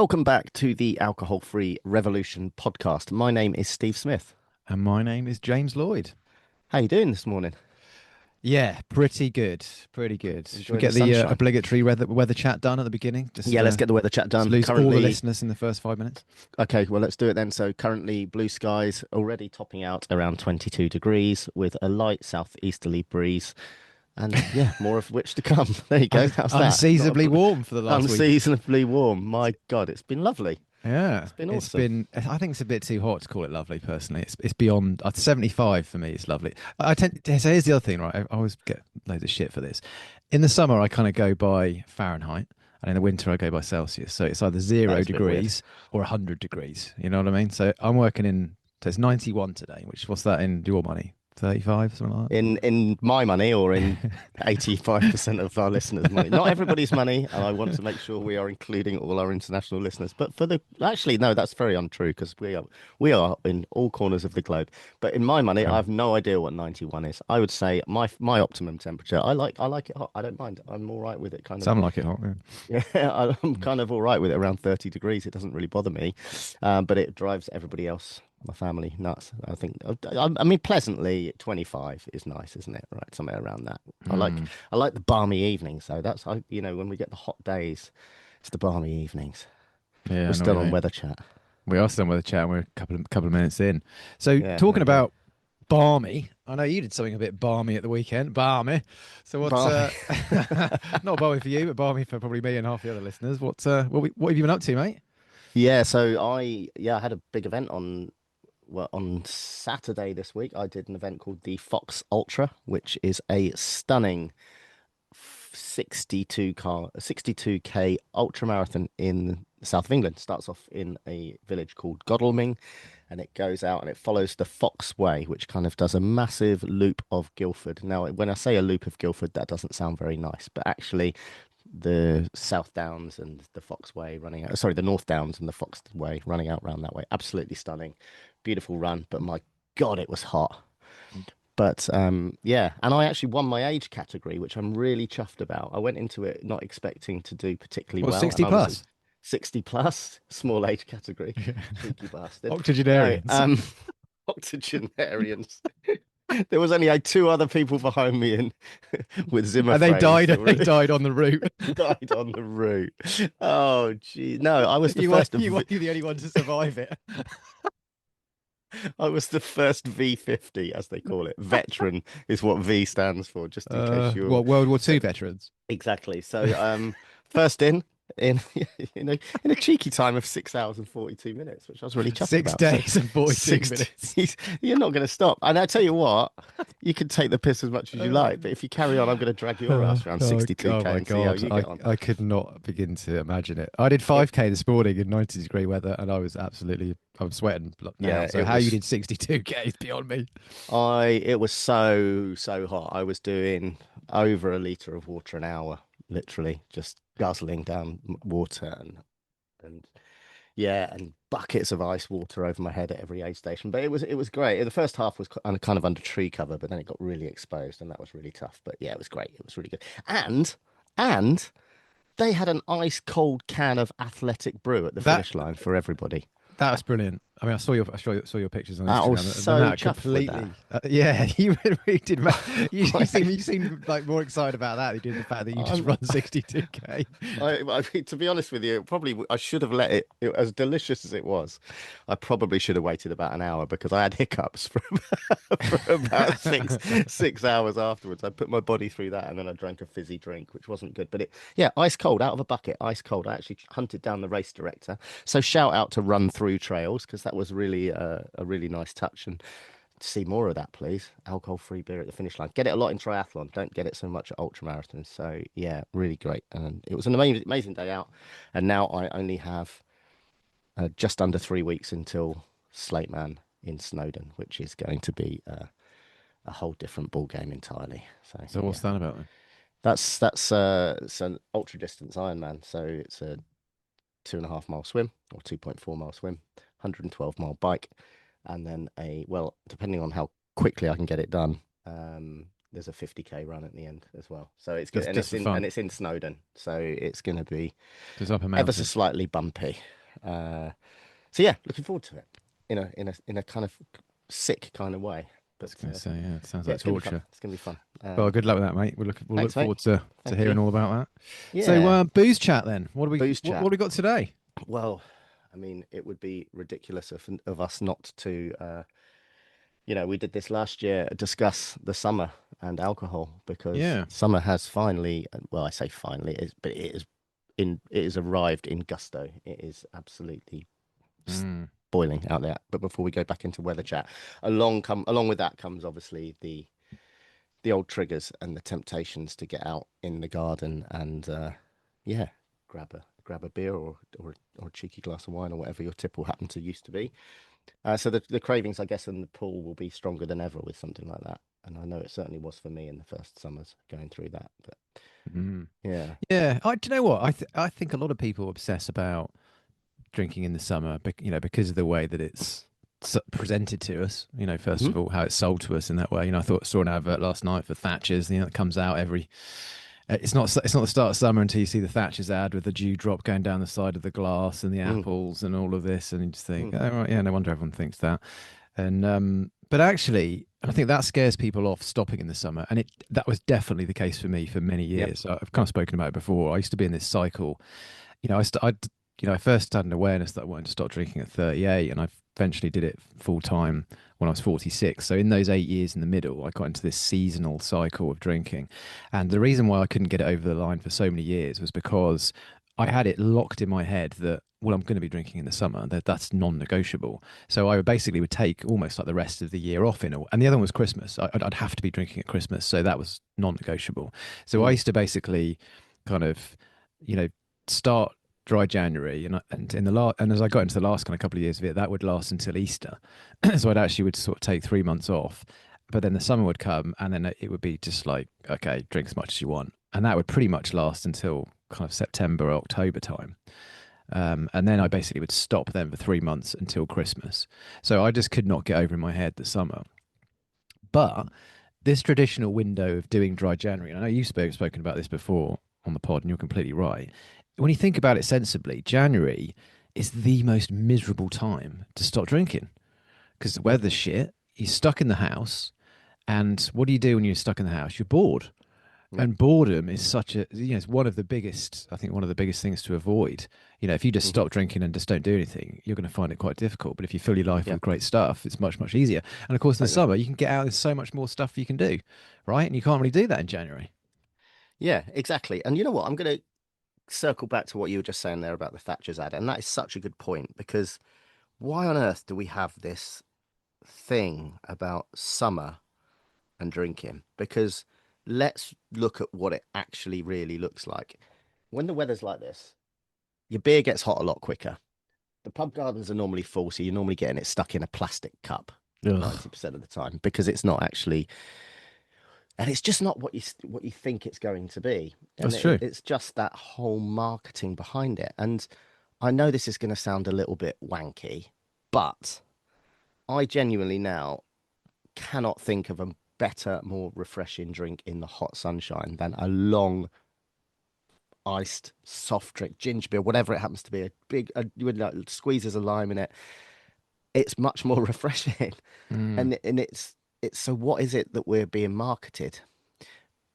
Welcome back to the Alcohol Free Revolution podcast. My name is Steve Smith. And my name is James Lloyd. How you doing this morning? Yeah, pretty good. Pretty good. Should we Enjoying the get the sunshine? obligatory weather chat done at the beginning? Yeah, let's get the weather chat Just done. lose all the Currently, listeners in the first 5 minutes. okay, well, let's do it then. So, currently, blue skies already topping out around 22 degrees with a light southeasterly breeze. And yeah, more of which to come. There you go. How's that? Unseasonably warm for the last week. Unseasonably warm. My God, it's been lovely. Yeah, It's been it's awesome. been. I think it's a bit too hot to call it lovely. Personally, it's beyond. 75 for me. It's lovely. I tend to. So here's the other thing, right? I always get loads of shit for this. In the summer, I kind of go by Fahrenheit, and in the winter, I go by Celsius. So it's either That zero is a bit weird. degrees or 100 degrees. You know what I mean? So I'm working in. So it's 91 today. Which what's that in your money? 35, something like In my money or in 85% of our listeners' money. Not everybody's money, and I want to make sure we are including all our international listeners. But for the actually, no, that's very untrue because we are in all corners of the globe. But in my money, I that. have no idea what 91 is. I would say my optimum temperature. I like it hot. I don't mind. I'm all right with it kind of. Sound like it hot. Yeah, I'm kind of all right with it around 30 degrees. It doesn't really bother me, but it drives everybody else, my family, nuts. I think. I mean, pleasantly, 25 is nice, isn't it? Right, somewhere around that. I like Mm. I like the balmy evenings. So when we get the hot days, it's the balmy evenings. Yeah, We're I know what still you on mean. weather chat. We are still with the chat. And we're a couple of minutes in. So Yeah, there talking you go. about balmy, I know you did something a bit balmy at the weekend. Balmy. So what's Balmy. not balmy for you, but balmy for probably me and half the other listeners. What have you been up to, mate? Yeah, so I had a big event on Saturday this week. I did an event called the Fox Ultra, which is a stunning 62k ultra marathon in the south of England. Starts off in a village called Godalming, and it goes out and it follows the Fox Way, which kind of does a massive loop of Guildford. Now, when I say a loop of Guildford, that doesn't sound very nice, but actually, the South Downs and the Fox Way running out, sorry, the North Downs and the Fox Way running out round that way. Absolutely stunning, beautiful run, but my God, it was hot. But yeah, and I actually won my age category, which I'm really chuffed about. I went into it not expecting to do particularly Well, well, and 60 I was a plus. 60 plus, small age category. Cheeky bastard. No, Octogenarians. octogenarians. There was only two other people behind me in with Zimmer And they frames died. that were They died on the route. died on the route. Oh, gee. No, I was the first of You the only one to survive it. I was the first V50, as they call it. Veteran is what V stands for, just in case you're What World War II veterans? exactly. So, first in in a cheeky time of 6 hours and 42 minutes, which I was really chuffed Six about. So, days and 42 six, minutes. you're not going to stop. And I tell you what, you can take the piss as much as you Uh, like, but if you carry on, I'm going to drag your ass around oh 62k my and see how God. you get on. I could not begin to imagine it. I did It, 5K this morning in 90-degree weather and I'm sweating now. yeah, So it how you was. did 62K is beyond me. It was so hot. I was doing over a liter of water an hour, literally just guzzling down water and yeah, and buckets of ice water over my head at every aid station. But it was great. The first half was kind of under tree cover, but then it got really exposed, and that was really tough. But yeah, it was great. It was really good. And they had an ice cold can of athletic brew at the That finish line for everybody. that was brilliant. I mean, saw your pictures on I was Instagram. so That chuffed with that. completely, yeah, you really did. I, You seem like more excited about that than you did the fact that you just I'm, run 62K. I mean, to be honest with you, probably I should have let it, as delicious as it was. I probably should have waited about an hour because I had hiccups for for about six hours afterwards. I put my body through that and then I drank a fizzy drink, which wasn't good. But yeah, ice cold out of a bucket, ice cold. I actually hunted down the race director. So shout out to Run Through Trails because that was really a really nice touch and see more of that, please. Alcohol-free beer at the finish line. Get it a lot in triathlon. Don't get it so much at ultra marathons. So yeah, really great. And it was an amazing day out. And now I only have just under 3 weeks until Slate Man in Snowdon, which is going to be a whole different ball game entirely. So So what's yeah, that about then? that's it's an ultra distance Ironman. So it's a 2.5 mile swim or 2.4 mile swim, 112 mile bike, and then well, depending on how quickly I can get it done, there's a 50k run at the end as well. So it's good, Just and just it's for in fun. Snowdon, so it's going to be Just up a ever so mountain. slightly bumpy. Uh, so yeah, looking forward to it in a kind of sick kind of way. I was But going to say, yeah, it sounds yeah, like it's gonna be fun. torture. It's gonna be fun. Well, good luck with that, mate. We'll look Thanks, mate. forward to Thank hearing you. all about that. So, Yeah, booze chat then. What do we booze what chat. do we got today? Well, I mean, it would be ridiculous of us not to. We did this last year, discuss the summer and alcohol because Yeah. summer has finally, well, I say finally, but it has arrived in gusto. It is absolutely Mm, boiling out there. But before we go back into weather chat, along with that comes obviously the old triggers and the temptations to get out in the garden and yeah, grab a beer or a cheeky glass of wine or whatever your tip will happen to used to be. So the cravings, I guess, in the pool will be stronger than ever with something like that. And I know it certainly was for me in the first summers going through that. But mm. yeah, Yeah. Do you know what? I think a lot of people obsess about drinking in the summer, because of the way that it's presented to us. First hmm of all, how it's sold to us in that way. I saw an advert last night for Thatcher's. It comes out every. It's not the start of summer until you see the Thatcher's ad with the dewdrop going down the side of the glass and the mm, apples and all of this, and you just think, mm, oh, right, yeah, no wonder everyone thinks that. And but actually, I think that scares people off stopping in the summer, and that was definitely the case for me for many yep, years. I've kind of spoken about it before. I used to be in this cycle. I first had an awareness that I wanted to stop drinking at 38, and I eventually did it full time when I was 46. So in those 8 years in the middle, I got into this seasonal cycle of drinking, and the reason why I couldn't get it over the line for so many years was because I had it locked in my head that, well, I'm going to be drinking in the summer. That's non-negotiable. So I basically would take almost like the rest of the year off and the other one was Christmas. I'd have to be drinking at Christmas, so that was non-negotiable. So I mm, used to basically kind of, you know, start dry January, and in the last, and as I got into the last kind of couple of years of it, that would last until Easter. So I'd actually would sort of take 3 months off, but then the summer would come, and then it would be just like, okay, drink as much as you want, and that would pretty much last until kind of September or October time. And then I basically would stop then for 3 months until Christmas. So I just could not get over in my head the summer. But this traditional window of doing dry January, and I know you've spoken about this before on the pod, and you're completely right. When you think about it sensibly, January is the most miserable time to stop drinking because the yep, weather's shit. You're stuck in the house, and what do you do when you're stuck in the house? You're bored, yep, and boredom is it's one of the biggest, I think, one of the biggest things to avoid. If you just hmm stop drinking and just don't do anything, you're going to find it quite difficult. But if you fill your life yep, with great stuff, it's much, much easier. And of course, in the totally. summer, you can get out. There's so much more stuff you can do, right? And you can't really do that in January. Yeah, exactly. And you know what? I'm going to circle back to what you were just saying there about the Thatcher's ad, and that is such a good point because why on earth do we have this thing about summer and drinking? Because let's look at what it actually really looks like. When the weather's like this, your beer gets hot a lot quicker. The pub gardens are normally full, so you're normally getting it stuck in a plastic cup Ugh, 90% of the time because it's not actually, and it's just not what you think it's going to be. And that's true. it's just that whole marketing behind it. And I know this is going to sound a little bit wanky, but I genuinely now cannot think of a better, more refreshing drink in the hot sunshine than a long iced soft drink, ginger beer, whatever it happens to be, you would like squeezes a lime in it. It's much more refreshing. Mm, And it's so what is it that we're being marketed?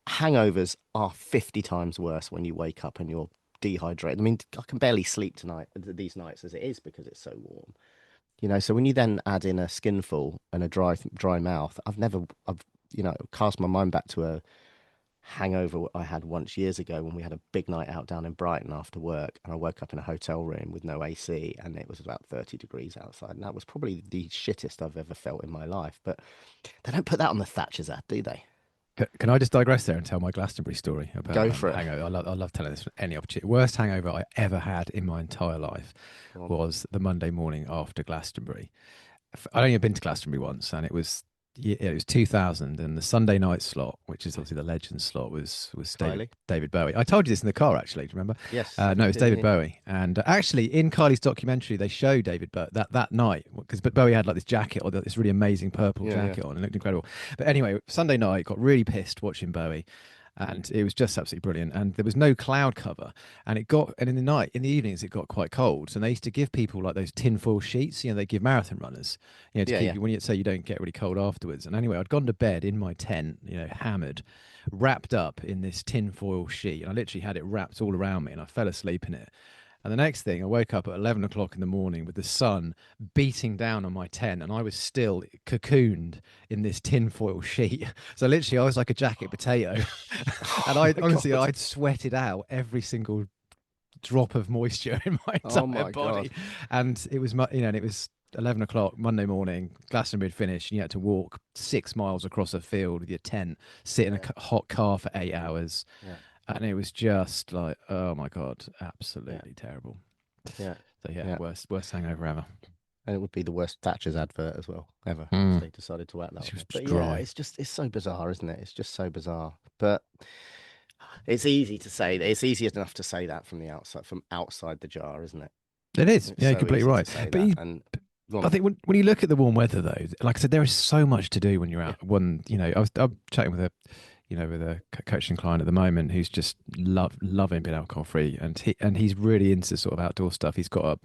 Hangovers are 50 times worse when you wake up and you're dehydrated. I mean, I can barely sleep tonight, these nights as it is because it's so warm. So when you then add in a skinful and a dry mouth, I've cast my mind back to a hangover I had once years ago when we had a big night out down in Brighton after work, and I woke up in a hotel room with no AC, and it was about 30 degrees outside, and that was probably the shittest I've ever felt in my life. But they don't put that on the Thatcher's ad, do they? can I just digress there and tell my Glastonbury story about Go for it. hangover? I love telling this from any opportunity. Worst hangover I ever had in my entire life Go on. was the Monday morning after Glastonbury. I'd only been to Glastonbury once, and it was yeah, it was 2000, and the Sunday night slot, which is obviously the legend slot, was Kylie. David Bowie. I told you this in the car, actually. Do you remember? Yes, No, you it was did. David Yeah. Bowie, and actually in Kylie's documentary, they show David Bowie that night because Bowie had like this jacket or this really amazing purple Yeah. Yeah. jacket on, and it looked incredible. But anyway, Sunday night, got really pissed watching Bowie. Mm. And it was just absolutely brilliant. And there was no cloud cover. And in the night, in the evenings, it got quite cold. So they used to give people like those tinfoil sheets, they give marathon runners, to Yeah. keep Yeah. you when you say you don't get really cold afterwards. And anyway, I'd gone to bed in my tent, hammered, wrapped up in this tinfoil sheet. And I literally had it wrapped all around me and I fell asleep in it. And the next thing, I woke up at 11 o'clock in the morning with the sun beating down on my tent, and I was still cocooned in this tinfoil sheet. So literally, I was like a jacket potato. And Oh I my honestly, God. I'd sweated out every single drop of moisture in my Oh entire my God. body. And it was, and it was 11 o'clock Monday morning, Glastonbury had finished, and you had to walk 6 miles across a field with your tent, sit in a Yeah. hot car for 8 hours. Yeah. And it was just like, oh my God, Yeah. absolutely terrible. Yeah. So yeah, Yeah. worst hangover ever. And it would be the worst Thatcher's advert as well, ever, if Mm. they decided to whack that on She was there. But yeah, dry. it's so bizarre, isn't it? It's just so bizarre. But it's easy to say that. It's easy enough to say that from outside the jar, isn't it? It is. It's Yeah, you're so completely easy to right. say But that. And go I on. think when you look at the warm weather, though, like I said, there is so much to do when you're Yeah. out. I'm chatting with a coaching client at the moment who's just loving being alcohol free, and he's really into sort of outdoor stuff. He's got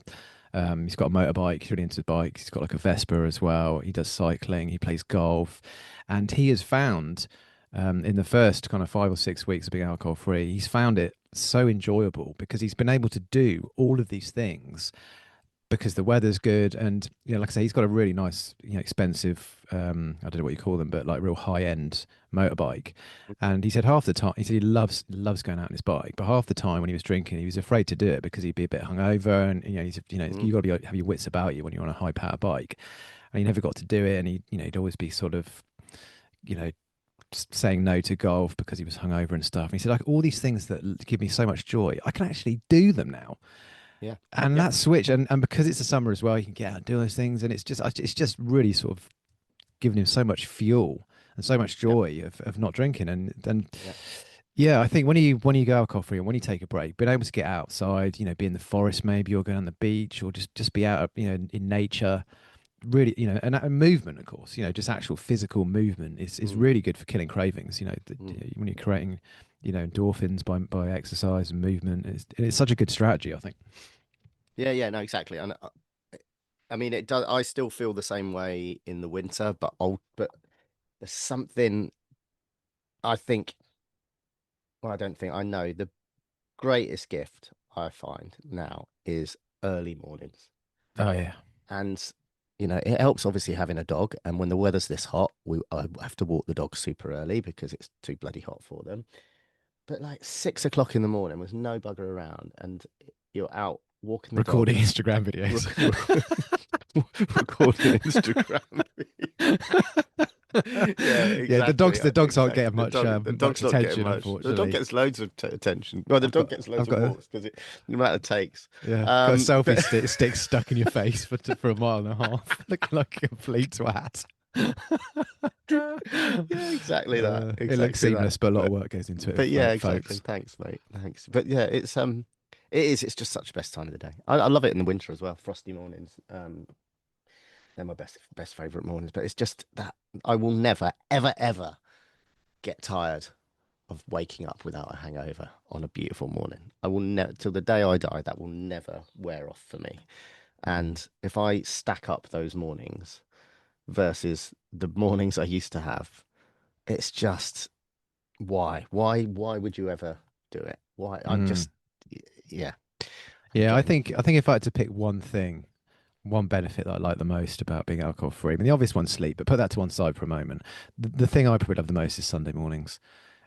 a motorbike. He's really into bikes. He's got like a Vespa as well. He does cycling. He plays golf, and he has found in the first kind of 5 or 6 weeks of being alcohol free, he's found it so enjoyable because he's been able to do all of these things because the weather's good. And like I say, he's got a really nice, expensive, I don't know what you call them, but like real high end motorbike. And he said half the time, he said he loves going out on his bike, but half the time when he was drinking, he was afraid to do it because he'd be a bit hungover. And Mm. you got to have your wits about you when you're on a high power bike. And he never got to do it. And he'd always be sort of, you know. Saying no to golf because he was hungover and stuff. And he said, like, all these things that give me so much joy, I can actually do them now. Yeah. And Yeah. that switch, and because it's the summer as well, you can get out and do those things, and it's just really sort of giving him so much fuel and so much Yeah. joy of not drinking, and Yeah. yeah, I think when you go alcohol free and when you take a break, being able to get outside, be in the forest maybe, or go on the beach, or just be out, in nature, really, and movement, of course, just actual physical movement is Mm. really good for killing cravings. Mm. When you're creating, endorphins by exercise and movement, it's such a good strategy, I think. Yeah. Yeah. No, exactly. And I mean, it does. I still feel the same way in the winter, but there's something I think. Well, I don't think I know. The greatest gift I find now is early mornings. Oh yeah. And it helps obviously having a dog. And when the weather's this hot, I have to walk the dog super early because it's too bloody hot for them. But like 6 o'clock in the morning, there's no bugger around, and you're out walking the dog, Recording Instagram videos. rec- recording Instagram. Yeah, Yeah, the exactly. dogs the dogs aren't getting Exactly. The much dog's not getting attention, much. The dog unfortunately. gets loads of attention. Well, the I've dog got gets I've loads of got a walks because no matter takes. got a selfie But stick stuck in your face for a mile and a half, looking like a complete twat. yeah, exactly that. It looks Exactly that. seamless, but a lot of But work goes into it, but yeah, exactly. folks. Thanks, mate. Thanks. But yeah, it is. It's just such the best time of the day. I love it in the winter as well. Frosty mornings. They're my best favorite mornings. But it's just that I will never, ever, ever get tired of waking up without a hangover on a beautiful morning. I will never, till the day I die, that will never wear off for me. And if I stack up those mornings versus the mornings I used to have, it's just why would you ever do it? Why? Mm. Yeah, Yeah, I getting, think I think if I had to pick one benefit that I like the most about being alcohol free, I mean, the obvious one's sleep, but put that to one side for a moment. The thing I probably love the most is Sunday mornings.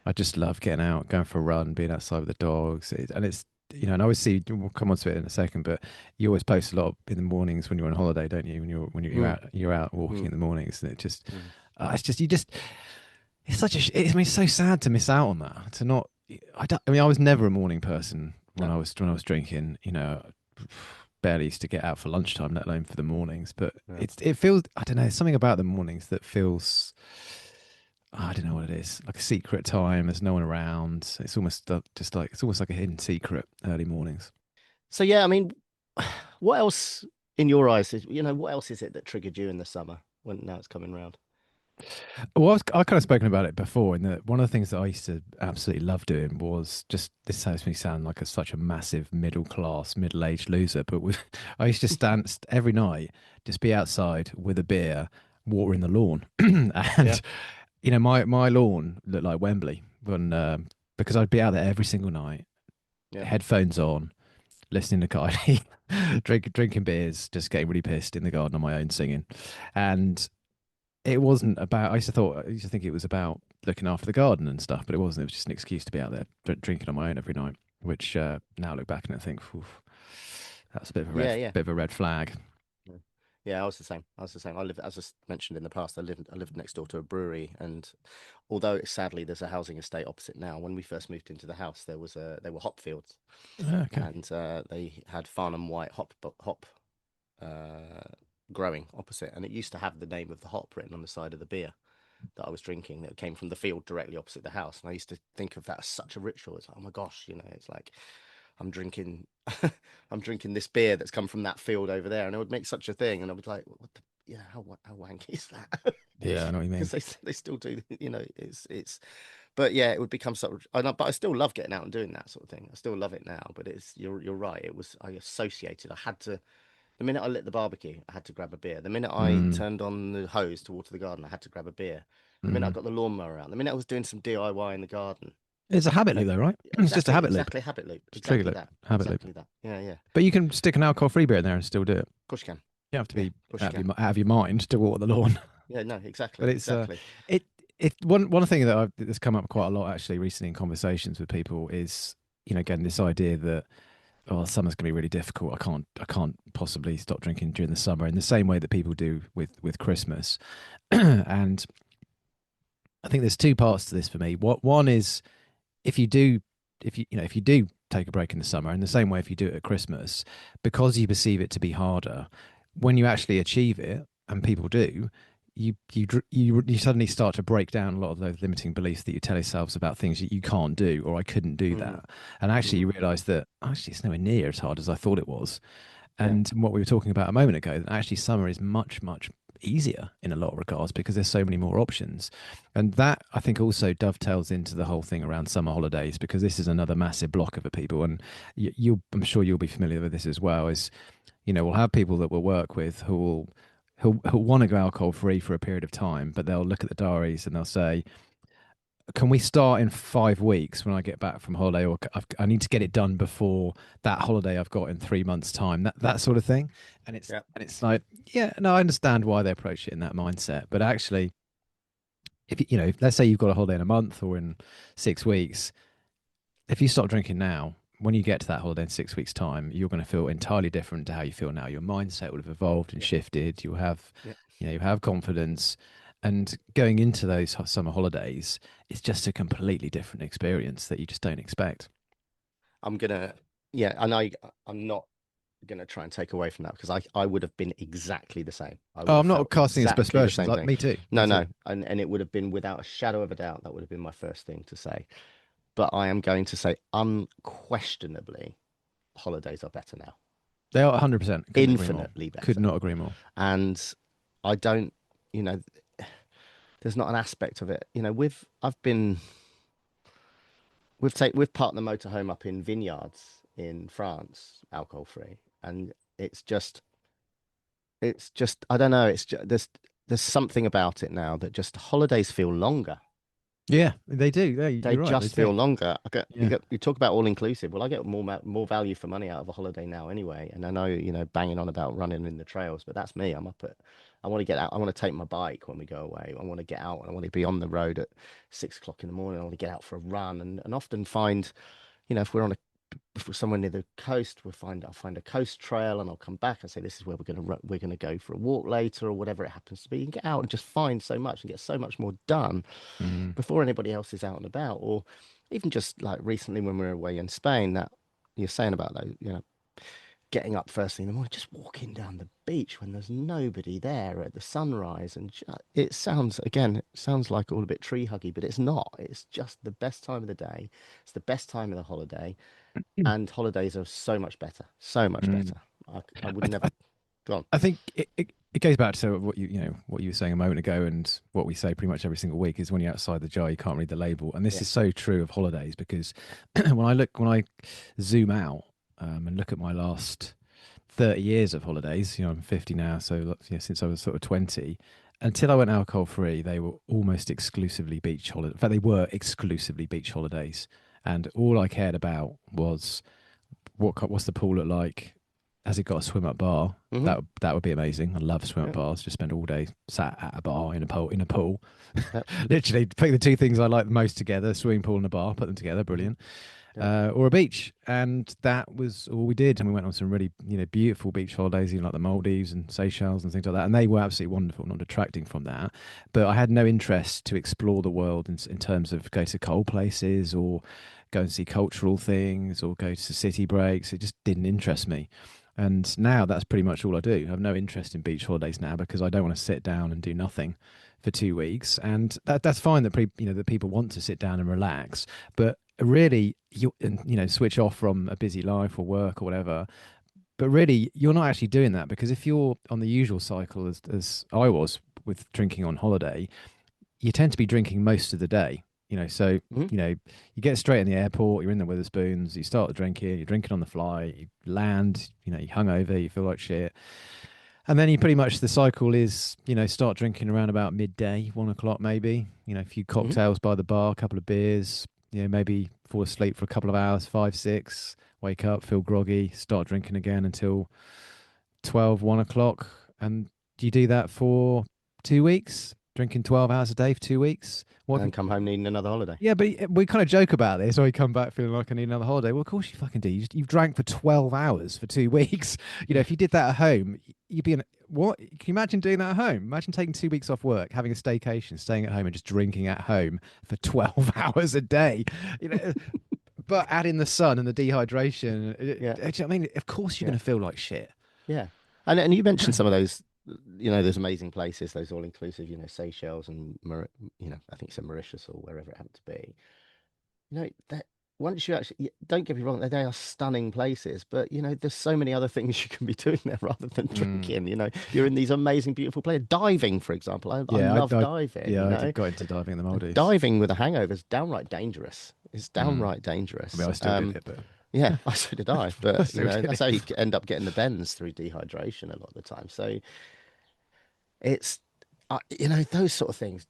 I just love getting out, going for a run, being outside with the dogs, and it's and I always see. We'll come on to it in a second, but you always post a lot in the mornings when you're on holiday, don't you? mm, You're out walking mm, in the mornings, and it just mm, it's just you just it's such a I mean, it's so sad to miss out on that. To not, I mean, I was never a morning person when no, I was drinking. barely used to get out for lunchtime, let alone for the mornings. But Yeah. it feels, I don't know, something about the mornings that feels, I don't know what it is, like a secret time. There's no one around. It's almost just like it's almost like a hidden secret. Early mornings. So yeah, I mean, what else in your eyes is, what else is it that triggered you in the summer when now it's coming round? Well, I kind of spoken about it before, and that one of the things that I used to absolutely love doing was just this makes me sound like such a massive middle class, middle aged loser, but I used to every night, just be outside with a beer, watering the lawn, Yeah, and my lawn looked like Wembley when because I'd be out there every single night, yeah, headphones on, listening to Kylie, drinking beers, just getting really pissed in the garden on my own, singing, and it wasn't about. I used to think it was about looking after the garden and stuff, but it wasn't. It was just an excuse to be out there drinking on my own every night. Which now I look back and I think, "Oof, that's a yeah, yeah. bit of a red flag." Yeah, yeah, I was the same. I was the same. I lived, as mentioned in the past, I lived next door to a brewery, and although sadly there's a housing estate opposite now, when we first moved into the house, there were hop fields, Okay. and they had Farnham White hop uh, growing opposite, and it used to have the name of the hop written on the side of the beer that I was drinking that came from the field directly opposite the house. And I used to think of that as such a ritual. It's like, oh my gosh, it's like I'm drinking I'm drinking this beer that's come from that field over there, and it would make such a thing. And I was like, what the how wanky is that? Yeah, I know what you mean. Because they still do, it's but yeah, it would become sort of. But I still love getting out and doing that sort of thing. I still love it now, but you're right. It was I associated. I had to the minute I lit the barbecue, I had to grab a beer. The minute I Mm, turned on the hose to water the garden, I had to grab a beer. The minute I mm. got the lawnmower out, the minute I was doing some DIY in the garden, It's a habit you know, loop, though, right? It's just a exactly, habit loop. exactly habit loop, It's a trigger exactly loop, that, habit loop. exactly that. Yeah, yeah, But you can stick an alcohol-free beer in there and still do it. of course you can. You don't have to Yeah, be of course you can. out of your mind to water the lawn. Yeah, no, But exactly, it's exactly. it it one thing that that's come up quite a lot actually recently in conversations with people is again this idea that summer's going to be really difficult. I can't possibly stop drinking during the summer in the same way that people do with Christmas. And I think there's two parts to this for me. What one is if you do if you do take a break in the summer in the same way if you do it at Christmas because you perceive it to be harder when you actually achieve it and people do you suddenly start to break down a lot of those limiting beliefs that you tell yourselves about things that you can't do or I couldn't do Mm, that and actually mm, you realize that actually it's nowhere near as hard as I thought it was yeah, and what we were talking about a moment ago, that actually summer is much easier in a lot of regards because there's so many more options. And that I think also dovetails into the whole thing around summer holidays because this is another massive blocker for people. And I'm sure you'll be familiar with this as well. Is we'll have people that we'll work with who'll want to go alcohol free for a period of time, but they'll look at the diaries and they'll say, can we start in 5 weeks when I get back from holiday, or I need to get it done before that holiday I've got in 3 months' time, that sort of thing. yeah. And it's like, yeah, no, I understand why they approach it in that mindset, but actually, if let's say you've got a holiday in a month or in 6 weeks, if you stop drinking now, when you get to that holiday in 6 weeks' time, you're going to feel entirely different to how you feel now. Your mindset will have evolved and Yeah, shifted. You'll have, yeah. you have confidence, and going into those summer holidays, it's just a completely different experience that you just don't expect. I'm gonna, yeah, and I'm not gonna try and take away from that because I would have been exactly the same. I Oh, would have I'm not felt casting exactly the aspersions. same Like thing. me too. Me No, too. no, and it would have been without a shadow of a doubt. That would have been my first thing to say. But I am going to say unquestionably, holidays are better now, They are 100%. Couldn't agree more. infinitely Could better. not agree more. And I don't, you know, there's not an aspect of it. We've parked the motorhome up in vineyards in France, alcohol free, and it's just I don't know. It's just there's something about it now that just holidays feel longer. Yeah, they do. Yeah, They you're right. They just feel do. longer. Yeah. You talk about all inclusive. Well, I get more value for money out of a holiday now anyway. And I know, banging on about running in the trails, but that's me. I want to get out. I want to take my bike when we go away. I want to get out and I want to be on the road at 6 o'clock in the morning. I want to get out for a run and often find, if we're if we're somewhere near the coast, I'll find a coast trail and I'll come back and say, this is where we're gonna go for a walk later or whatever it happens to be. You can get out and just find so much and get so much more done Mm. before anybody else is out and about. Or even just like recently when we were away in Spain, that you're saying about those, getting up first thing in the morning, just walking down the beach when there's nobody there at the sunrise. And it sounds, again, it sounds like all a bit tree huggy, but it's not. It's just the best time of the day. It's the best time of the holiday. And holidays are so much better, so much Mm. better. I would I, never I, go on. I think it goes back to what what you were saying a moment ago, and what we say pretty much every single week is when you're outside the jar, you can't read the label, and this Yeah. is so true of holidays because when I zoom out and look at my last 30 years of holidays, I'm 50 now, so since I was sort of 20, until I went alcohol free, they were almost exclusively beach holidays. In fact, they were exclusively beach holidays, and all I cared about was what's the pool look like? Has it got a swim up bar? Hmm. That would be amazing. I love swim up Yeah. bars. Just spend all day sat at a bar in a pool. Yep. Literally put the two things I like the most together: swimming pool and a bar. Put them together, Hmm. brilliant. Yep. Or a beach, and that was all we did. And we went on some really beautiful beach holidays, even like the Maldives and Seychelles and things like that. And they were absolutely wonderful. Not detracting from that, but I had no interest to explore the world in terms of go to cold places or go and see cultural things or go to city breaks. It just didn't interest me. And now that's pretty much all I do. I have no interest in beach holidays now because I don't want to sit down and do nothing for 2 weeks. And that's fine that that people want to sit down and relax, but really switch off from a busy life or work or whatever. But really, you're not actually doing that because if you're on the usual cycle as I was with drinking on holiday, you tend to be drinking most of the day. So Hmm. you get straight in the airport, you're in the Witherspoons, you start drinking, you're drinking on the fly, you land, you hungover, you feel like shit, and then you pretty much the cycle is start drinking around about midday, 1 o'clock maybe. A few Hmm. cocktails by the bar, a couple of beers. Maybe fall asleep for a couple of hours, 5, 6. Wake up, feel groggy, start drinking again until 12, 1 o'clock. And do you do that for 2 weeks? Drinking 12 hours a day for 2 weeks? What And come home needing another holiday. Yeah, but we kind of joke about this. Or you come back feeling like I need another holiday. Well, of course you fucking do. You've drank for 12 hours for 2 weeks. Yeah. If you did that at home, you'd be in what? Can you imagine doing that at home? Imagine taking 2 weeks off work, having a staycation, staying at home, and just drinking at home for 12 hours a day. You know, but add in the sun and the dehydration. Yeah. I mean, of course you're Yeah. going to feel like shit. Yeah. And you mentioned some of those, those amazing places, those all inclusive, Seychelles and I think you said Mauritius or wherever it happened to be. That once you actually, don't get me wrong, they are stunning places, but there's so many other things you can be doing there rather than Mm. drinking. You're in these amazing, beautiful places. Diving, for example. I Yeah, love diving, yeah, got into diving in the and Maldives. diving with a hangover is downright dangerous. It's Mm. downright I mean, dangerous. I still did it, but Yeah, I so did I, I but still did that's it. how you end up getting the bends through dehydration a lot of the time. So it's those sort of things.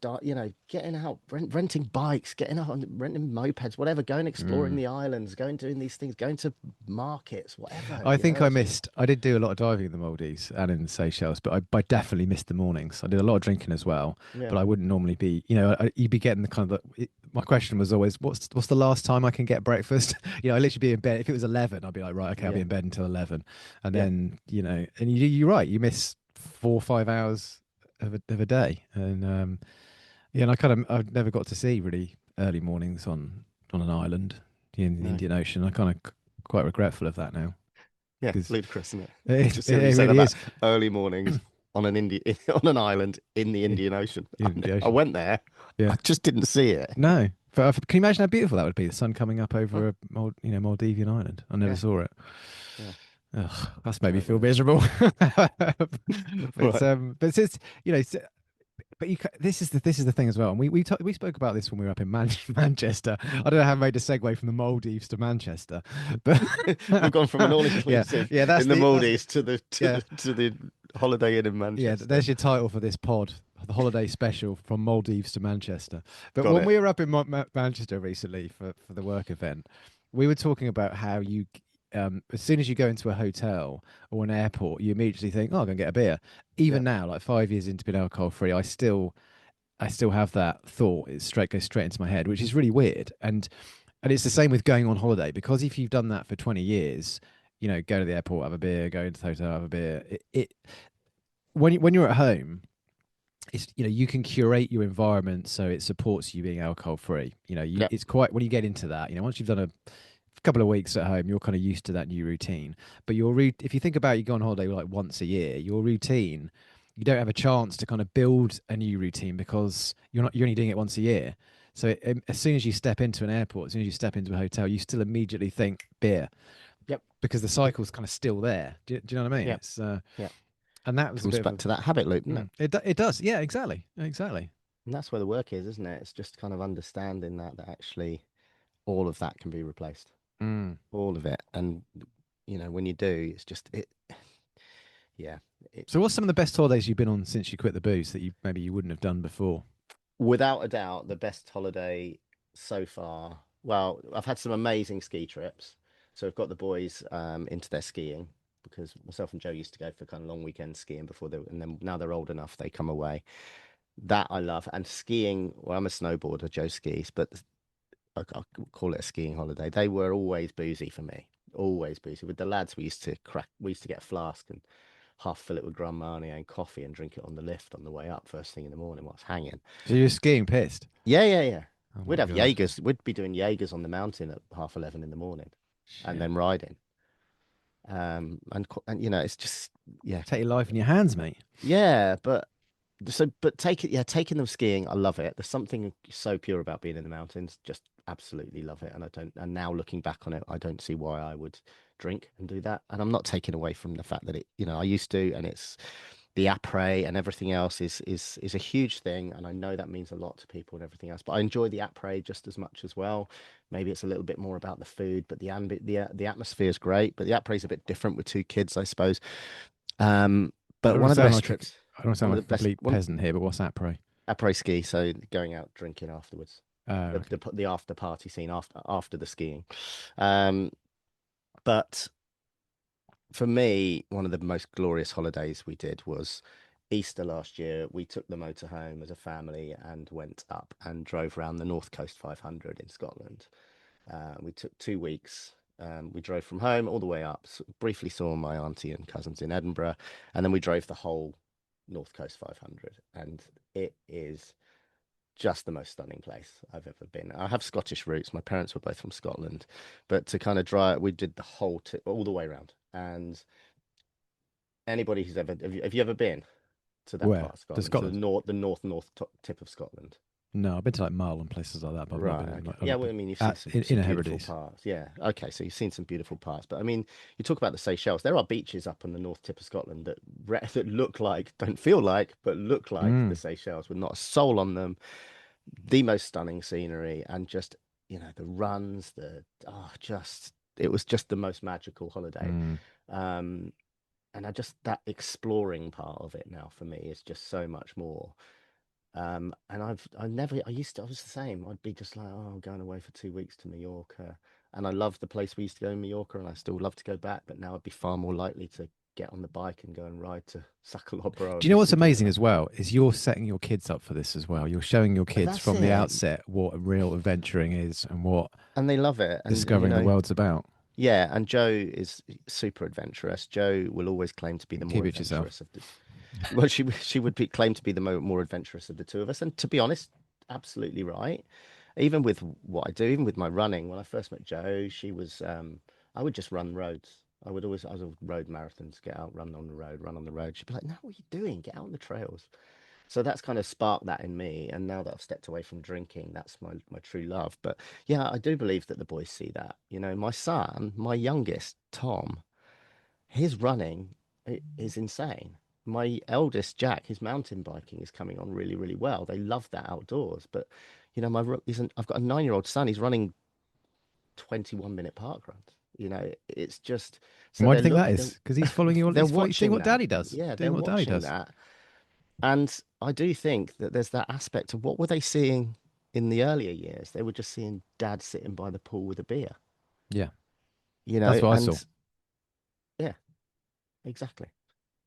Getting out, renting bikes, getting out, renting mopeds, whatever. Going exploring Mm. the islands, going doing these things, going to markets, whatever. I think I It's just missed. I did do a lot of diving in the Maldives and in the Seychelles, but I definitely missed the mornings. I did a lot of drinking as well, yeah, but I wouldn't normally be. You'd be getting the kind of. My question was always, what's the last time I can get breakfast? I literally be in bed. If it was 11, I'd be like, right, okay, I'll be yeah, in bed until 11, and yeah. then and you're right, you miss 4 or 5 hours of a day, and yeah, and I've never got to see really early mornings on an island in the No, Indian Ocean. I kind of quite regretful of that now yeah, because ludicrous, isn't it? it, Just see what you it said really about is. early mornings on on an island in the Indian Ocean. In the I ocean. went there, Yeah. I just didn't see it. No. But can you imagine how beautiful that would be? The sun coming up Oh, over a Maldivian island. I never yeah, saw it. yeah. Ugh, that's made me No, feel well, miserable. right. But it's but this is the thing as well. And we spoke about this when we were up in Manchester. I don't know how I made a segue from the Maldives to Manchester, but We've gone from an yeah, all-inclusive yeah, in the that's Maldives to the to yeah. the to the Holiday Inn in Yeah, Manchester. there's your title for this pod, the holiday special from Maldives to Manchester. But Got when it. we were up in Manchester recently for the work event, we were talking about how as soon as you go into a hotel or an airport, you immediately think, "Oh, I'm gonna get a beer." Yeah, Even now, like 5 years into being alcohol free, I still have that thought. It goes straight into my head, which is really weird. And it's the same with going on holiday because if you've done that for 20 years, go to the airport, have a beer, go into the hotel, have a beer. When you're at home, it's you can curate your environment so it supports you being alcohol free. yeah, It's quite when you get into that. Once you've done couple of weeks at home, you're kind of used to that new routine. But if you think about, you go on holiday like once a year, your routine, you don't have a chance to kind of build a new routine because you're only doing it once a year. So as soon as you step into an airport, as soon as you step into a hotel, you still immediately think beer Yep. because the cycle's kind of still there. Do you know what I mean? Yep. It's Yep. and that was a Comes bit of back a to that habit loop, doesn't it? it does, yeah, exactly. And that's where the work is, isn't it? It's just kind of understanding that actually all of that can be replaced, Mm. all of it. And when you do, it's just it. Yeah, it, So, what's some of the best holidays you've been on since you quit the booze that you maybe you wouldn't have done before? without a doubt, the best holiday so far. Well, I've had some amazing ski trips. So I've got the boys into their skiing because myself and Joe used to go for kind of long weekend skiing before and then now they're old enough, they come away. That I love. And skiing, well, I'm a snowboarder, Joe skis, but I call it a skiing holiday. They were always boozy for me, always boozy. With the lads, we used to get a flask and half fill it with Grand Marnier and coffee and drink it on the lift on the way up first thing in the morning while it's hanging. So you're skiing pissed. Yeah, yeah, yeah. Oh We'd my have god. Jaegers. We'd be doing Jaegers on the mountain at 11:30 in the morning, and Shit. then riding. And it's just yeah, Take your life in your hands, mate. yeah. But taking them skiing, I love it. There's something so pure about being in the mountains. Just absolutely love it. And I don't. And now looking back on it, I don't see why I would drink and do that. And I'm not taking away from the fact that I used to, and it's the après and everything else is a huge thing, and I know that means a lot to people and everything else. But I enjoy the après just as much as well. Maybe it's a little bit more about the food, but the atmosphere is great. But the après is a bit different with two kids, I suppose. Um, I but don't want one to of the sound best like trips, I don't want to one sound of like the a best complete one peasant here, but what's that, pro? après ski, so going out drinking afterwards. Oh, The okay. the the after party scene after the skiing. Um, but for me, one of the most glorious holidays we did was Easter last year. We took the motorhome as a family and went up and drove around the North Coast 500 in Scotland. We took 2 weeks. We drove from home all the way up, briefly saw my auntie and cousins in Edinburgh, and then we drove the whole North Coast 500. And it is just the most stunning place I've ever been. I have Scottish roots. My parents were both from Scotland, but to kind of drive, we did the whole all the way around. And anybody who's have you ever been to that Where? part of To Scotland, to Scotland? the north tip of Scotland? No, I've been to like Mull and places like that, but Right. Okay. I've Yeah. not Well, been I mean, you've seen in some a beautiful Hebrides. parts. Yeah. Okay. So you've seen some beautiful parts, but I mean, you talk about the Seychelles. There are beaches up on the north tip of Scotland that that look like, don't feel like, but look like the Mm, Seychelles with not a soul on them. The most stunning scenery and just the runs, just it was just the most magical holiday. mm, Um, and I just that exploring part of it now for me is just so much more. And I was the same. I'd be just like, oh, I'm going away for 2 weeks to Mallorca. And I love the place we used to go in Mallorca and I still love to go back, but now I'd be far more likely to get on the bike and go and ride to Sakalobra or Do you know what's something like amazing that. as well? Is you're setting your kids up for this as well. You're showing your kids That's from the it. outset what real adventuring is and what And they love it. And discovering the world's about. yeah, and Joe is super adventurous. Joe will always claim to be the more Keep it to yourself. adventurous of the well, she would be claimed to be the more adventurous of the two of us. And to be honest, absolutely right. Even with what I do, even with my running, when I first met Joe, she was I would just run roads. I was a road marathons, get out, run on the road, run on the road. She'd be like, "No, what are you doing? Get out on the trails." So that's kind of sparked that in me. And now that I've stepped away from drinking, that's my true love. But yeah, I do believe that the boys see that. My son, my youngest, Tom, his running is insane. My eldest, Jack, his mountain biking is coming on really, really well. They love that outdoors. But I've got a 9-year-old son. He's running 21-minute park runs. It's just And so why do you think that is? Because he's following you. they're He's doing watching what that. Daddy does. Yeah, Doing they're what Daddy watching does. that. And I do think that there's that aspect of what were they seeing in the earlier years? They were just seeing dad sitting by the pool with a beer, Yeah, that's what I saw. and yeah, exactly.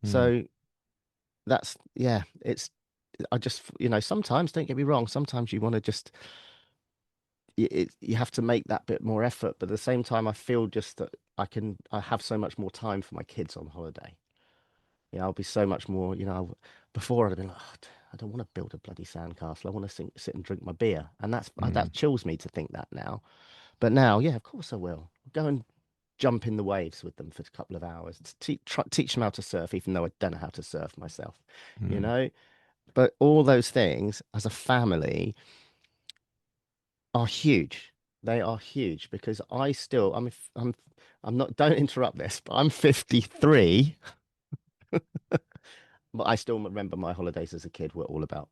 Mm, So yeah, I just, sometimes, don't get me wrong, sometimes you want to just, you have to make that bit more effort. But at the same time, I feel just that I have so much more time for my kids on holiday. I'll be so much more, before I'd have been like, oh, I don't want to build a bloody sandcastle. I want to sit and drink my beer. And that mm. chills me to think that now. But now, yeah, of course I will. go and jump in the waves with them for a couple of hours to teach them how to surf, even though I don't know how to surf myself, you Mm. know. But all those things as a family are huge. They are huge because I'm not, don't interrupt this, but I'm 53, but I still remember my holidays as a kid were all about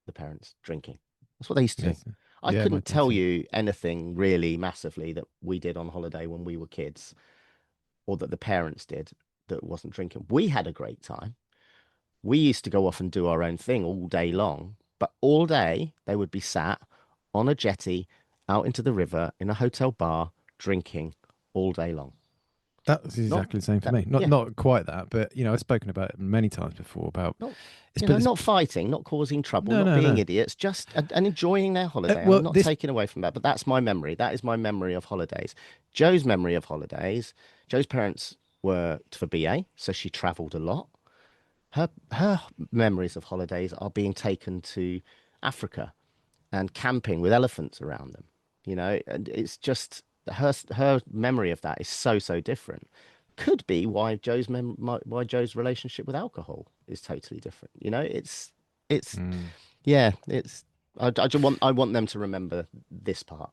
the parents drinking. That's what they used to do. Yes. I Yeah, my couldn't dad tell too. you anything really massively that we did on holiday when we were kids or that the parents did that wasn't drinking. We had a great time. We used to go off and do our own thing all day long, but all day they would be sat on a jetty out into the river in a hotel bar drinking all day long. That's Not exactly the same for that, me. Not yeah, not quite that, but I've spoken about it many times before about not, it's but it's, not fighting, not causing trouble, no, not no, being no. idiots, just and enjoying their holiday. And Well, I'm not this taking away from that, but that's my memory. That is my memory of holidays. Joe's memory of holidays. Joe's parents worked for BA, so she travelled a lot. Her memories of holidays are being taken to Africa and camping with elephants around them, and it's just her memory of that is so different. Could be why why Joe's relationship with alcohol is totally different. It's mm, yeah, it's I want them to remember this part,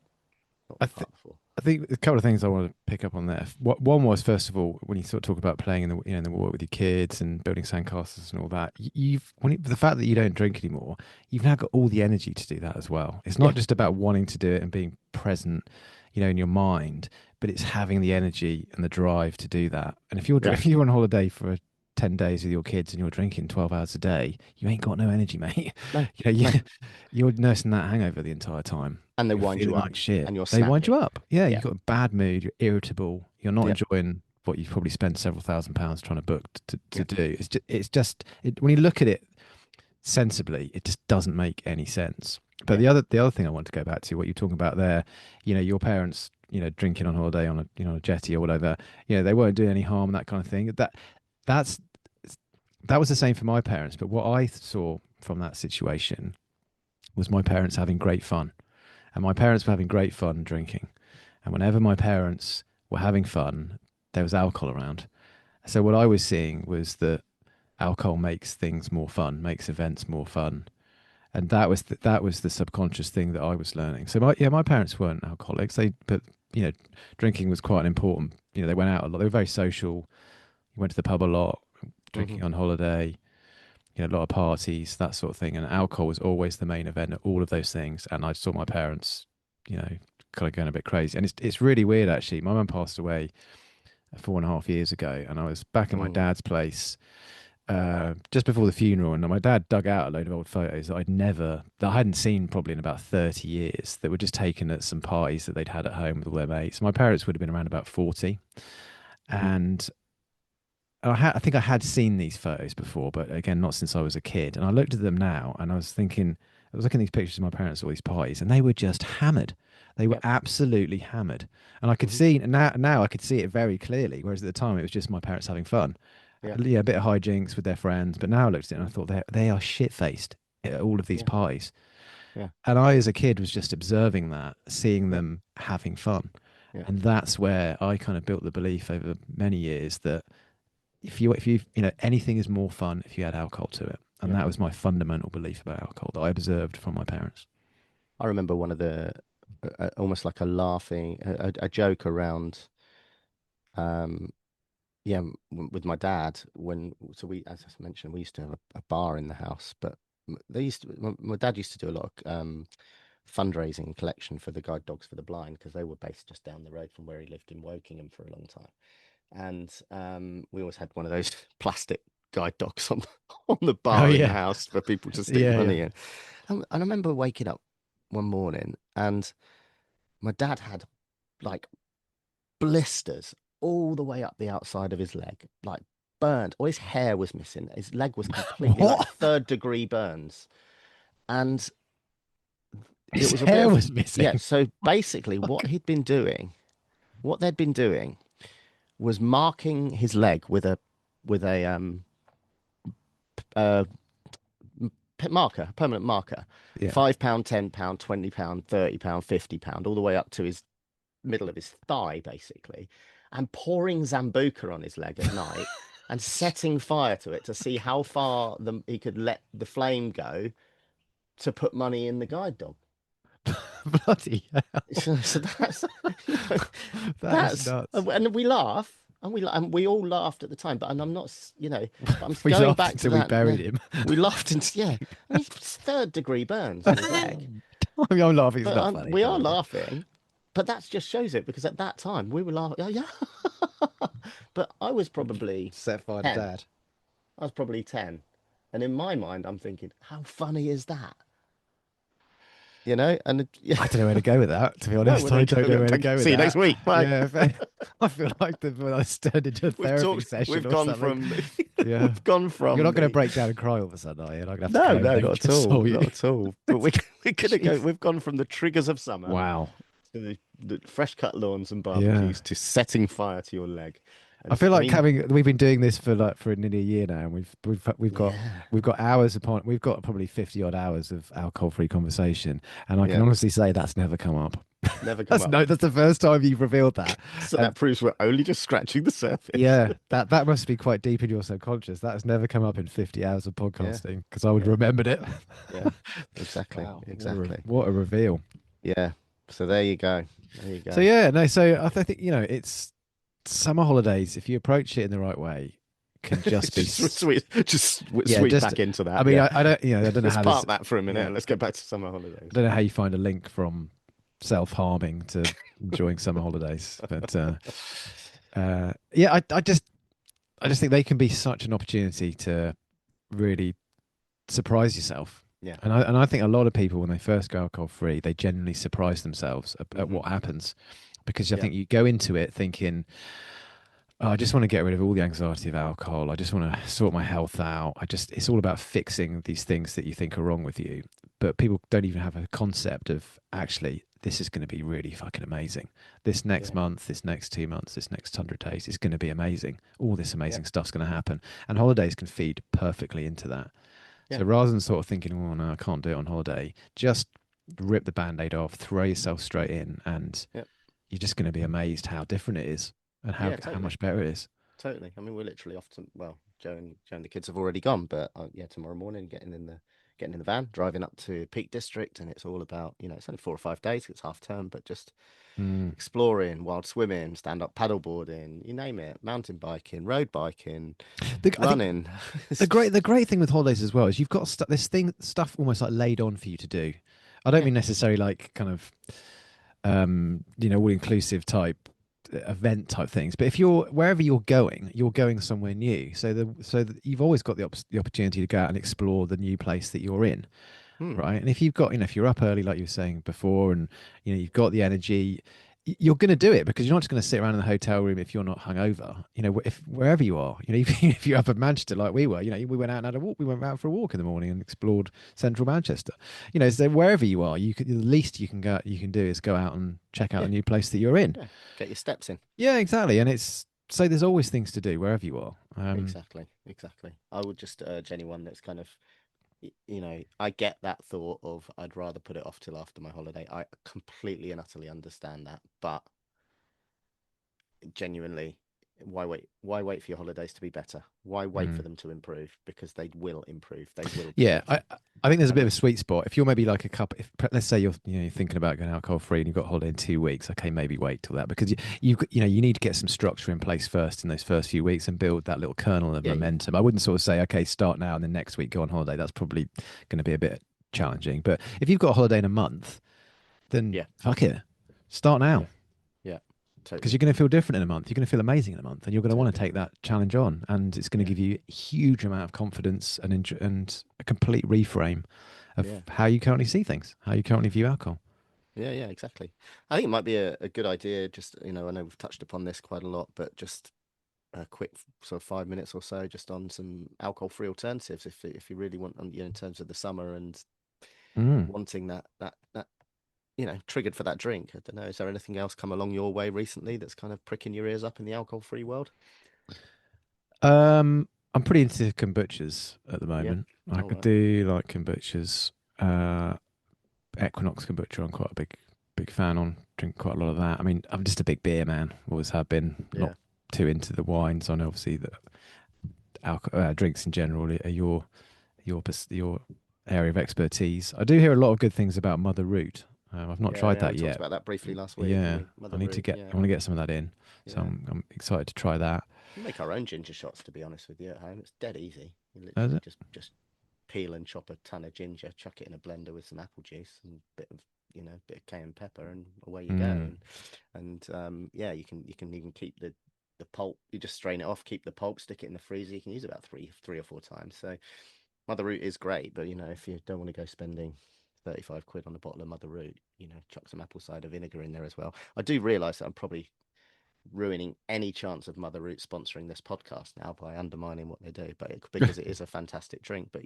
not I the think part before. I think a couple of things I want to pick up on there. One was first of all when you sort of talk about playing in the in the water with your kids and building sandcastles and all that. The fact that you don't drink anymore, you've now got all the energy to do that as well. It's Yeah, not just about wanting to do it and being present, in your mind, but it's having the energy and the drive to do that. And if you're yeah, if you're on holiday for 10 days with your kids and you're drinking 12 hours a day, you ain't got no energy, mate. no, You know, no, you're nursing that hangover the entire time. and they You're wind you feeling up, like shit. and you're They wind you snappy. up. Yeah, Yeah, you've got a bad mood. You're irritable. You're not yeah, enjoying what you've probably spent several £1,000s trying to book to yeah, do. When you look at it sensibly, it just doesn't make any sense. But yeah, the other thing I want to go back to, what you're talking about there, your parents, drinking on holiday on a jetty or whatever, they weren't doing any harm and that kind of thing. That's that was the same for my parents. But what I saw from that situation was my parents having great fun. And my parents were having great fun drinking. And whenever my parents were having fun, there was alcohol around. So what I was seeing was that alcohol makes things more fun, makes events more fun. And that was the subconscious thing that I was learning. So my parents weren't alcoholics. But drinking was quite an important. They went out a lot. They were very social. Went to the pub a lot, hmm drinking on holiday. A lot of parties, that sort of thing. And alcohol was always the main event at all of those things. And I saw my parents, kind of going a bit crazy. And it's really weird actually. My mum passed away 4.5 years ago, and I was back at my mm, dad's place just before the funeral, and my dad dug out a load of old photos that I hadn't seen probably in about 30 years that were just taken at some parties that they'd had at home with all their mates. My parents would have been around about 40, and I think I had seen these photos before, but again, not since I was a kid. And I looked at them now, and I was looking at these pictures of my parents at all these parties, and they were just hammered. They were yeah, absolutely hammered, and I could hmm see now I could see it very clearly. Whereas at the time, it was just my parents having fun, yeah, yeah, a bit of hijinks with their friends. But now I looked at it and I thought they are shit faced at all of these yeah, parties. yeah, And I, as a kid, was just observing that, seeing yeah, them having fun, yeah, and that's where I kind of built the belief over many years that if you anything is more fun if you add alcohol to it, and yeah. that was my fundamental belief about alcohol that I observed from my parents. I remember one of the almost like a laughing, a joke around, um, yeah, with my dad we, as I mentioned, we used to have a bar in the house, but my dad used to do a lot of fundraising and collection for the guide dogs for the blind because they were based just down the road from where he lived in Wokingham for a long time. And we always had one of those plastic guide dogs on on the Oh bar in the yeah, house for people to stick yeah, yeah. money in. And I remember waking up one morning and my dad had like blisters all the way up the outside of his leg, like burned, or his hair was missing. His leg was completely like What? third degree burns. And it His was a bit hair of, was yeah. missing. So basically, Fuck. what they'd been doing was marking his leg with a marker, a permanent marker, Yeah. £5, £10, £20, £30, £50, all the way up to his middle of his thigh, basically, and pouring Zambuca on his leg at night and setting fire to it to see how far he could let the flame go to put money in the guide dog. Bloody hell. So that's, you know, That is that's, nuts. and we laugh. And we all laughed at the time, but and I'm not, but I'm We going laughed back to until we that. buried him. We laughed, and yeah, and he's third degree burns on his leg. I mean, I'm laughing. It's But not funny. we Come are on. laughing, but that just shows it because at that time we were laughing. Oh, yeah. But I was probably Set fire to 10. dad. I was probably 10. And in my mind, I'm thinking, how funny is that? And yeah, I don't know where to go with that. To be no, honest, well, there I you don't know go. where to go with See you next that. week. Bye. Yeah, I feel like when I turned into a We've therapy talked, session we've or gone something. from, Yeah, we've gone you're not from going to the, break down and cry all of a sudden, are you? You're not going to have to no, cry and no, then not at all. console Not you. at all. But we could have Jeez. we've gone from the triggers of summer Wow. to the fresh cut lawns and Yeah. barbecues to setting fire to your leg. I And feel I like mean, having we've been doing this for nearly a year now, and yeah, we've got hours upon we've got probably 50 odd hours of alcohol-free conversation, and I can yeah, honestly say that's never come up. never come up. That's the first time you've revealed that. So And that proves we're only just scratching the surface. yeah, that must be quite deep in your subconscious. That has never come up in 50 hours of Yeah, podcasting because I would yeah, remembered it. yeah. Exactly, Wow, exactly. what a reveal. Yeah. So there you go. There you So go. yeah, no, so think it's summer holidays if you approach it in the right way can just be Just yeah, sweep just back into I that. mean Yeah. I don't I don't know Let's how this park that for a minute yeah and let's go back to summer I holidays. don't know how you find a link from self-harming to enjoying summer holidays, but yeah, I just think they can be such an opportunity to really surprise yourself. Yeah. And I think a lot of people when they first go alcohol free, they genuinely surprise themselves at Hmm. what happens because I Yeah. think you go into it thinking, oh, I just want to get rid of all the anxiety of alcohol. I just want to sort my health out. It's all about fixing these things that you think are wrong with you. But people don't even have a concept of actually, this is going to be really fucking amazing. This next Yeah. month, this next 2 months, this next 100 days is going to be amazing. All this Yeah. amazing stuff's going to happen. And holidays can feed perfectly into that. Yeah. So rather than sort of thinking, oh, no, I can't do it on holiday, just rip the band-aid off, throw yourself straight in, and Yeah. you're just going to be amazed how different it is and Yeah. how Totally. much better it is. Totally. I mean, we're literally off to, well, Joe and the kids have already gone, but yeah, tomorrow morning, getting in the van, driving up to Peak District, and it's all about, it's only 4 or 5 days, it's half term, but just Mm. exploring, wild swimming, stand up paddleboarding, you name it, mountain biking, road biking, I think running. It's the just, great thing with holidays as well is you've got stuff almost like laid on for you to do. I don't yeah, mean necessarily like kind of all inclusive type event type things, but if you're wherever you're going somewhere new. So that you've always got the opportunity to go out and explore the new place that you're in, hmm, right? And if you've got if you're up early like you were saying before, and you've got the energy, you're going to do it because you're not just going to sit around in the hotel room if you're not hungover. If wherever you are, even if you're up in Manchester like we were, we went out and had a walk. We went out for a walk in the morning and explored central Manchester. So wherever you are, the least you can do is go out and check out yeah, the new place that you're in. yeah, get your steps in. Yeah, exactly. And it's so there's always things to do wherever you are. Exactly, exactly. I would just urge anyone that's kind of, I get that thought of I'd rather put it off till after my holiday. I completely and utterly understand that, but genuinely, why wait? Why wait for your holidays to be better? Why wait for mm. them to improve? Because they will improve. They will be Yeah, better. I think there's a And bit of a sweet spot. If you're maybe like a couple, if let's say you're thinking about going alcohol free and you've got a holiday in 2 weeks, okay, maybe wait till that because you need to get some structure in place first in those first few weeks and build that little kernel of yeah, yeah, momentum. I wouldn't sort of say okay, start now and then next week go on holiday. That's probably going to be a bit challenging. But if you've got a holiday in a month, then yeah, fuck it, start now yeah, yeah. because Totally, you're going to feel different in a month. You're going to feel amazing in a month, and you're going to want to totally. take that challenge on, and it's going to Yeah, give you a huge amount of confidence and a complete reframe of yeah, how you currently see things, how you currently view alcohol. yeah, yeah. Exactly. I think it might be a good idea. Just I know we've touched upon this quite a lot, but just a quick sort of 5 minutes or so just on some alcohol-free alternatives if you really want, in terms of the summer and Mm. wanting that triggered for that drink. I don't know. Is there anything else come along your way recently that's kind of pricking your ears up in the alcohol-free world? I'm pretty into kombuchas at the Yeah. moment. I All could right. do like kombuchas, Equinox kombucha. I'm quite a big big fan on drink quite a lot of that. I mean, I'm just a big beer man. Always have been. Not Yeah. too into the wines. I know obviously that drinks in general are your area of expertise. I do hear a lot of good things about Mother Root. I've not Yeah, tried yeah, we that talked yet. about that briefly last week, didn't Yeah, we? I Mother need to root, get. yeah, I want to get some of that in. So yeah. I'm excited to try that. We make our own ginger shots, to be honest with you, at home. It's dead easy. You Is literally it? just peel and chop a ton of ginger, chuck it in a blender with some apple juice and a bit of bit of cayenne pepper, and away you go. Mm, And yeah, you can even keep the pulp. You just strain it off, keep the pulp, stick it in the freezer. You can use it about three or four times. So Mother Root is great, but if you don't want to go spending 35 quid on a bottle of Mother Root, chuck some apple cider vinegar in there as well. I do realize that I'm probably ruining any chance of Mother Root sponsoring this podcast now by undermining what they do, but because it is a fantastic drink. But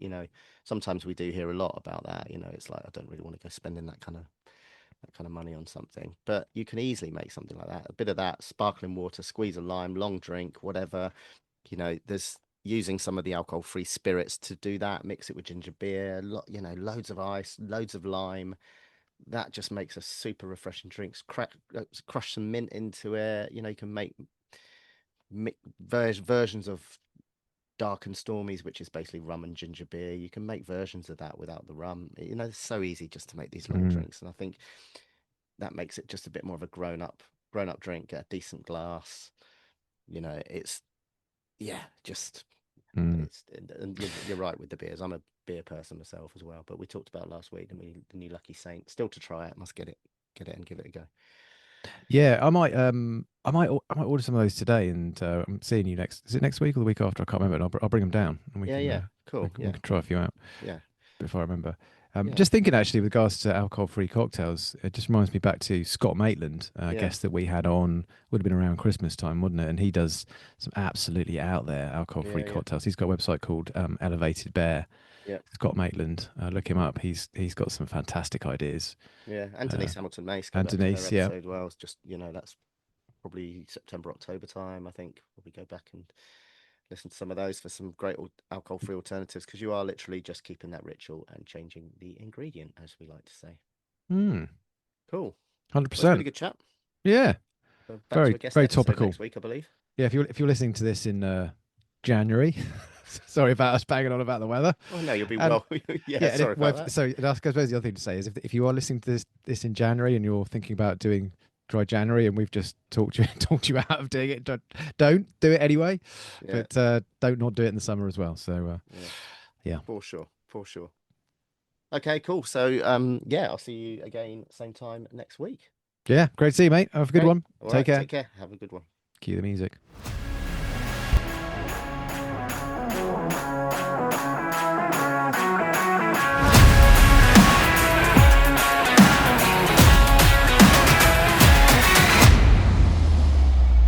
sometimes we do hear a lot about that. It's like I don't really want to go spending that kind of money on something, but you can easily make something like that. A bit of that, sparkling water, squeeze a lime, long drink, whatever. There's using some of the alcohol-free spirits to do that. Mix it with ginger beer, loads of ice, loads of lime. That just makes a super refreshing drink. Crush some mint into it. You can make versions of dark and stormies, which is basically rum and ginger beer. You can make versions of that without the rum. It's so easy just to make these long mm, drinks, and I think that makes it just a bit more of a grown up drink. Get a decent glass. It's yeah, just mm. it's and you're right with the beers. I'm a beer person myself as well. But we talked about last week, the new Lucky Saint. Still to try it. Must get it and give it a go. Yeah, I might order some of those today, and I'm seeing you next. Is it next week or the week after? I can't remember. And I'll bring them down, and Yeah, yeah, we cool. can we Yeah, can try a few out yeah, before I remember. yeah, Just thinking actually, with regards to alcohol-free cocktails, it just reminds me back to Scott Maitland, a yeah, guest that we had on. Would have been around Christmas time, wouldn't it? And he does some absolutely out there alcohol-free yeah, yeah, cocktails. He's got a website called Elevated Bear. yeah, Scott Maitland, look him up. He's got some fantastic ideas. yeah. And Uh, Denise Hamilton Mace, go and back to her Denise, yeah. episode. Well, it's just that's probably September, October time. I think probably go back and listen to some of those for some great alcohol-free alternatives, because you are literally just keeping that ritual and changing the ingredient, as we like to say. Hmm. Cool. Well, it's been a 100%. good chat. Yeah. Back to Very, a guest very episode topical. next week, I believe. Yeah, if you're listening to this in January, sorry about us banging on about the weather. Oh no, you'll be And well. Yeah, yeah, sorry about that. so I suppose the other thing to say is if you are listening to this in January and you're thinking about doing dry January and we've just talked you talked you out of doing it, don't do it anyway. Yeah, But don't not do it in the summer as well. So yeah, yeah, for sure, for sure. Okay, cool. So, yeah, I'll see you again same time next week. yeah, great to see you, mate. Have a good Great. one. All Take right, care. take care. Have a good one. Cue the music.